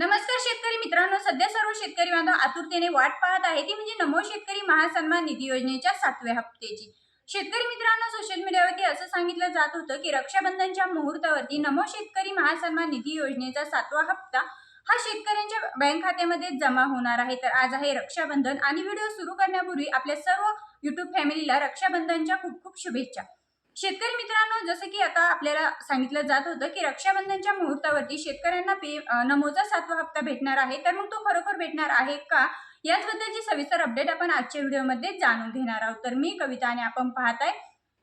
नमस्कार शेतकरी मित्रांनो, सध्या सर्व शेतकरी बांधव आतुरतेने वाट पाहत आहे ती म्हणजे नमो शेतकरी महासन्मान निधी योजनेच्या 7व्या हप्त्याची। शेतकरी मित्रांनो, सोशल मीडियावरती असं सांगितलं जात होतं की रक्षाबंधनच्या मुहूर्तावरती नमो शेतकरी महासन्मान निधी योजनेचा 7वा हप्ता हा शेतकऱ्यांच्या बँक खात्यामध्ये जमा होणार आहे। तर आज आहे रक्षाबंधन आणि व्हिडिओ सुरू करण्यापूर्वी आपल्या सर्व युट्यूब फॅमिलीला रक्षाबंधनच्या खूप खूप शुभेच्छा। शेतकरी मित्रांनो, जसं की आता आपल्याला सांगितलं जात होतं की रक्षाबंधनच्या मुहूर्तावरती शेतकऱ्यांना नमोचा 7वा हप्ता भेटणार आहे। तर मग तो खरोखर भेटणार आहे का, याचबद्दलची सविस्तर अपडेट आपण आजच्या व्हिडिओमध्ये जाणून घेणार आहोत। तर मी कविता आणि आपण पाहताय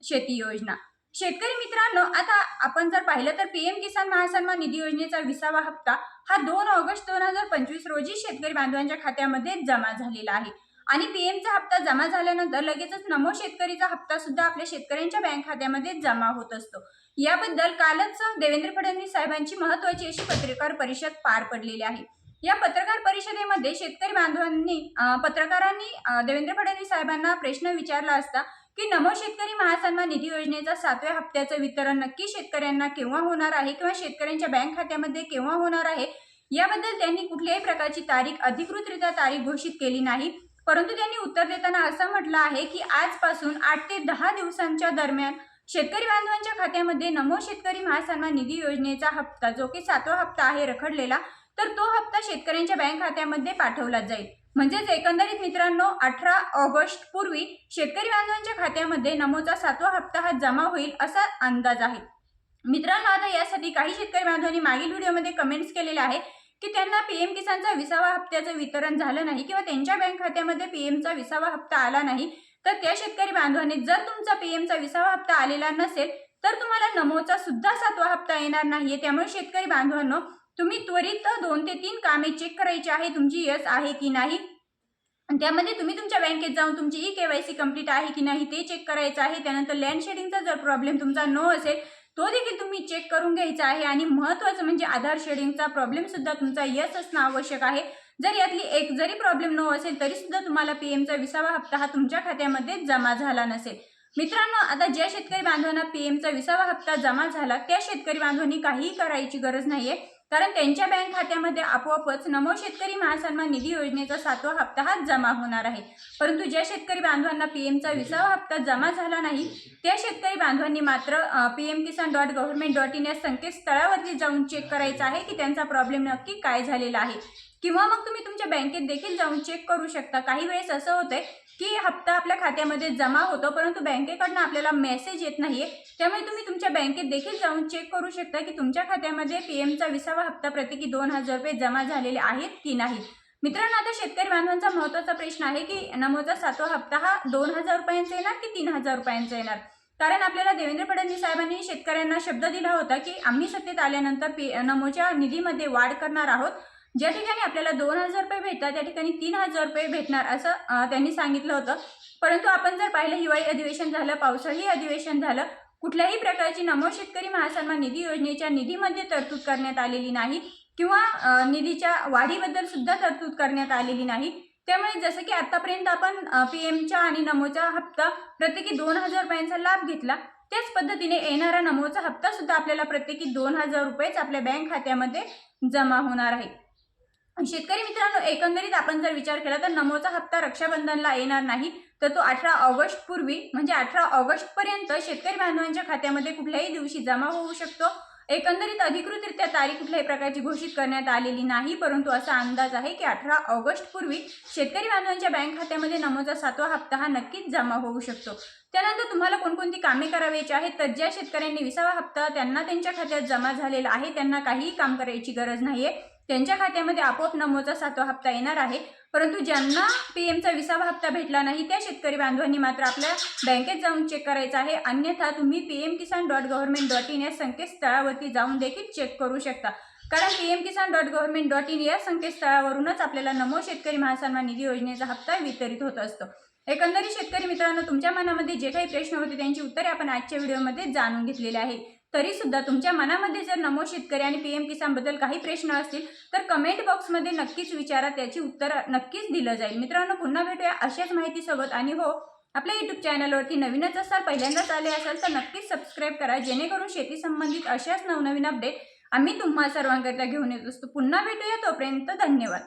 शेती योजना। शेतकरी मित्रांनो, आता आपण जर पाहिलं तर पीएम किसान महासन्मान निधी योजनेचा 20वा हप्ता हा 2 ऑगस्ट 2025 रोजी शेतकरी बांधवांच्या खात्यामध्ये जमा झालेला आहे आणि पीएमचा हप्ता जमा झाल्यानंतर लगेचच नमो शेतकरीचा हप्ता सुद्धा आपल्या शेतकऱ्यांच्या बँक खात्यामध्ये जमा होत असतो। याबद्दल कालच देवेंद्र फडणवीस साहेबांची महत्त्वाची अशी पत्रकार परिषद पार पडलेली आहे। या पत्रकार परिषदेमध्ये शेतकरी बांधवांनी पत्रकारांनी देवेंद्र फडणवीस साहेबांना प्रश्न विचारला असता की नमो शेतकरी महासन्मान निधी योजनेचा 7व्या हप्त्याचं वितरण नक्की शेतकऱ्यांना केव्हा होणार आहे किंवा शेतकऱ्यांच्या बँक खात्यामध्ये केव्हा होणार आहे, याबद्दल त्यांनी कुठल्याही प्रकारची तारीख अधिकृतरित्या तारीख घोषित केली नाही। परंतु त्यांनी उत्तर देताना असं म्हटलं आहे की आजपासून 8 ते 10 दिवसांच्या दरम्यान शेतकरी बांधवांच्या खात्यामध्ये नमो शेतकरी महासन्मान निधी योजनेचा हप्ता जो की 7वा हप्ता आहे रखडलेला, तर तो हप्ता शेतकऱ्यांच्या बँक खात्यामध्ये पाठवला जाईल। म्हणजेच एकंदरीत मित्रांनो, 18 ऑगस्ट पूर्वी शेतकरी बांधवांच्या खात्यामध्ये नमोचा 7वा हप्ता हा जमा होईल असा अंदाज आहे। मित्रांनो, आता यासाठी काही शेतकरी बांधवांनी मागील व्हिडिओमध्ये कमेंट्स केलेले आहे की त्यांना पीएम किसानचा 20वा हप्त्याचं वितरण झालं नाही किंवा त्यांच्या बँक खात्यामध्ये पीएमचा 20वा हप्ता आला नाही, तर त्या शेतकरी बांधवांनी जर तुमचा पीएमचा 20वा हप्ता आलेला नसेल तर तुम्हाला नमोचा सुद्धा 7वा हप्ता येणार नाहीये। त्यामुळे शेतकरी बांधवांनो, तुम्ही त्वरित 2 ते 3 कामे चेक करायची आहे तुमची यस आहे की नाही। त्यामध्ये तुम्ही तुमच्या बँकेत जाऊन तुमची ई-केवायसी कंप्लीट आहे की नाही ते चेक करायचं आहे। त्यानंतर लँड शेडिंगचा जर प्रॉब्लेम तुमचा नो असेल तो देखील तुम्ही चेक करून घ्यायचा आहे आणि महत्त्वाचं म्हणजे आधार शेडिंगचा प्रॉब्लेम सुद्धा तुमचा यस असणं आवश्यक आहे। जर यातली एक जरी प्रॉब्लेम नो असेल तरी सुद्धा तुम्हाला पीएमचा 20वा हप्ता हा तुमच्या खात्यामध्ये जमा झाला नसेल। मित्रांनो, आता ज्या शेतकरी बांधवांना पीएमचा 20वा हप्ता जमा झाला त्या शेतकरी बांधवांनी काहीही करायची गरज नाहीये, कारण त्यांच्या बँक खात्यामध्ये आपोआपच नमो शेतकरी महासन्मान निधी योजनेचा 7वा हप्ता हा जमा होणार आहे। परंतु ज्या शेतकरी बांधवांना पीएमचा 20वा हप्ता जमा झाला नाही त्या शेतकरी बांधवांनी मात्र pmkisan.government.in या संकेतस्थळावरती जाऊन चेक करायचं आहे की त्यांचा प्रॉब्लेम नक्की काय झालेला आहे, किंवा मग तुम्ही तुमच्या बँकेत देखील जाऊन चेक करू शकता। काही वेळेस असं होतंय की हप्ता आपल्या खात्यामध्ये जमा होतो परंतु बँकेकडनं आपल्याला मेसेज येत नाहीये, त्यामुळे तुम्ही तुमच्या बँकेत देखील जाऊन चेक करू शकता की तुमच्या खात्यामध्ये पीएमचा 20वा हप्ता प्रत्येकी 2000 रुपये जमा झालेले आहेत की नाही। मित्रांनो, आता शेतकरी बांधवांचा महत्त्वाचा प्रश्न आहे की नमोचा 7वा हप्ता हा 2000 रुपयांचा येणार की 3000 रुपयांचा येणार। कारण आपल्याला देवेंद्र फडणवीस साहेबांनी शेतकऱ्यांना शब्द दिला होता की आम्ही सत्तेत आल्यानंतर नमोच्या निधीमध्ये वाढ करणार आहोत। ज्या ठिकाणी आपल्याला 2000 रुपये भेटतात त्या ठिकाणी 3000 रुपये भेटणार असं त्यांनी सांगितलं होतं। परंतु आपण जर पाहिलं, हिवाळी अधिवेशन झालं, पावसाळी अधिवेशन झालं, कुठल्याही प्रकारची नमो शेतकरी महासन्मान निधी योजनेच्या निधीमध्ये तरतूद करण्यात आलेली नाही किंवा निधीच्या वाढीबद्दल सुद्धा तरतूद करण्यात आलेली नाही। त्यामुळे जसं की आतापर्यंत आपण पीएमच्या आणि नमोचा हप्ता प्रत्येकी 2000 रुपयांचा लाभ घेतला, त्याच पद्धतीने येणारा नमोचा हप्ता सुद्धा आपल्याला प्रत्येकी 2000 रुपयेच आपल्या बँक खात्यामध्ये जमा होणार आहे। शेतकरी मित्रांनो, एकंदरीत आपण जर विचार केला तर नमोचा हप्ता रक्षाबंधनला येणार नाही, तर तो 18 ऑगस्ट पूर्वी म्हणजे 18 ऑगस्ट पर्यंत शेतकरी बांधवांच्या खात्यामध्ये कुठल्याही दिवशी जमा होऊ शकतो। एकंदरीत अधिकृतरित्या तारीख कुठल्याही प्रकारची घोषित करण्यात आलेली नाही, परंतु असा अंदाज आहे की 18 ऑगस्ट पूर्वी शेतकरी बांधवांच्या बँक खात्यामध्ये नमोचा 7वा हप्ता हा नक्कीच जमा होऊ शकतो। त्यानंतर तुम्हाला कोणकोणती कामे करायची आहेत, तर ज्या शेतकऱ्यांनी 20वा हप्ता त्यांना त्यांच्या खात्यात जमा झालेला आहे त्यांना काहीही काम करायची गरज नाहीये, त्यांच्या खात्यामध्ये आपोआप नमोचा 7वा हप्ता येणार आहे। परंतु ज्यांना पीएमचा 20वा हप्ता भेटला नाही त्या शेतकरी बांधवांनी मात्र आपल्या बँकेत जाऊन चेक करायचं आहे, अन्यथा तुम्ही pmkisan.government.in या संकेतस्थळावरती जाऊन देखील चेक करू शकता। कारण pmkisan.government.in या संकेतस्थळावरूनच आपल्याला नमो शेतकरी महासन्मान निधी योजनेचा हप्ता वितरित होत असतो। एकंदरीत शेतकरी मित्रांनो, तुमच्या मनामध्ये जे काही प्रश्न होते त्यांची उत्तरे आपण आजच्या व्हिडिओमध्ये जाणून घेतलेली आहे। तरी सुद्धा तुमच्या मनामध्ये जर नमो शेतकरी आणि पीएम किसान बद्दल काही प्रश्न असतील तर कमेंट बॉक्समध्ये नक्कीच विचारा, त्याची उत्तर नक्कीच दिलं जाईल। मित्रांनो, पुन्हा भेटूया अशाच माहितीसोबत। आणि हो, आपल्या YouTube चॅनलवरती नवीनच असाल, पहिल्यांदाच आले असाल तर नक्कीच सबस्क्राईब करा, जेणेकरून शेती संबंधित अशाच नवनवीन अपडेट आम्ही तुम्हा सर्वांकरता घेऊन येत असतो. पुन्हा भेटूया, तोपर्यंत धन्यवाद.